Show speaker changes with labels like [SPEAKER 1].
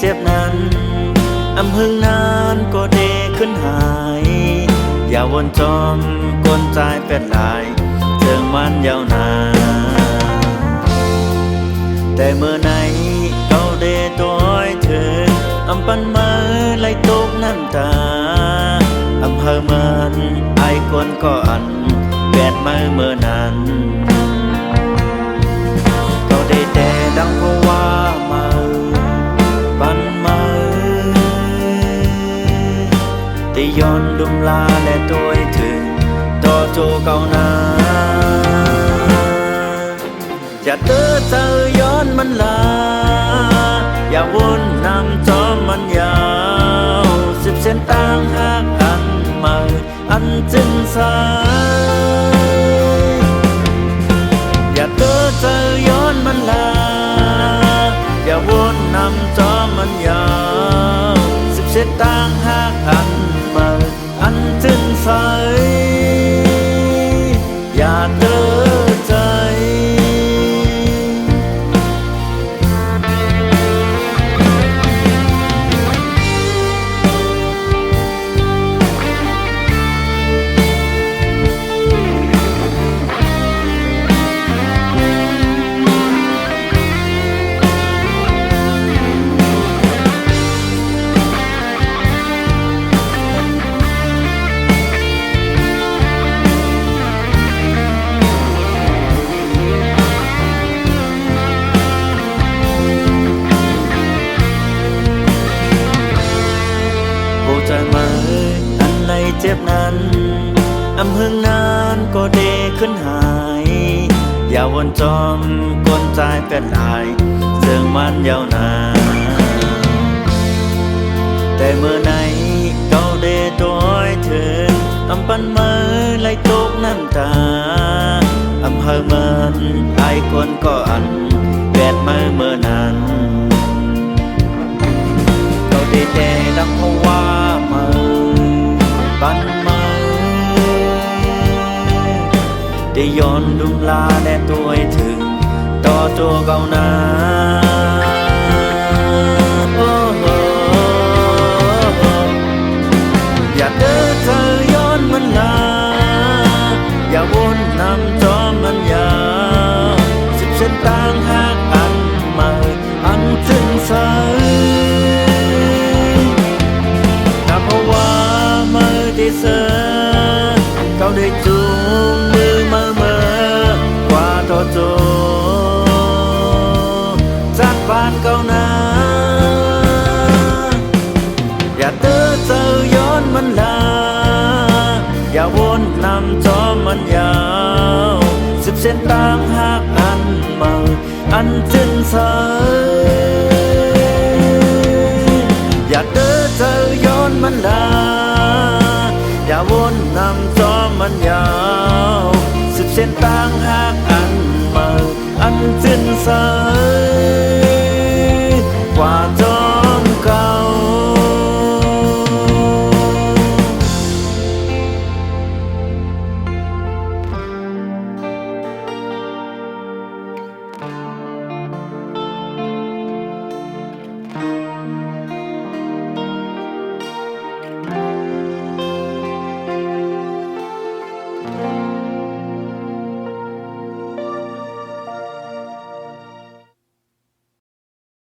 [SPEAKER 1] เจ็บนั้นหึงนานก็เดขึ้นหายอย่าวนจอมกวนใจเป็นลายเชิงมันยาวนานแต่เมื่อไหนเกาเดตัวเธอปันมือไหลตกน้ำตาเฮอมันไอคนก็อันแปดมือเมื่อนั้นเกาเดแต่ดังเพราะว่ามือปันมือที่ย้อนดุมลาและตัวถึงต่อโจเก่านาอย่าเตื้อเจอย้อนมันลาอย่าวนนำจอมมันยาว10 เส้นต่างหากอันใหม่อันจึงสายอย่าเตื้อเจอย้อนมันลาอย่าวนนำจอมมันยาว10 เส้นต่างหากอันใหม่อันจึงสายอย่าเตื้อใจใจมาอันในเจ็บนั้นหึงนานก็เดขึ้นหายอย่าวนจอมกวนใจเป็นลายเสื่องมันยาวนานแต่เมื่อไหนเกาเดตัวเธอปันมือไหลตกน้ำตาเฮอมันไอคนก็อันแปดมือเมื่อนั้นเกาเดแต่ดังเพราะว่าปันมือได้ย้อนดุมลาและตัวถึงต่อตัวเก่านาอย่าเดินเธอย้อนมันลาอย่าวนนำจอมมันยาว10 เส้นต่างหากอันใหม่อันจึงสายที่เสือเขาได้จูงมือมาเมื่อกว่าต่อโจจากบ้านเก่านาอย่าเตื้อเจอย้อนมันลาอย่าวนนำจอมมันยาว10 เส้นต่างหา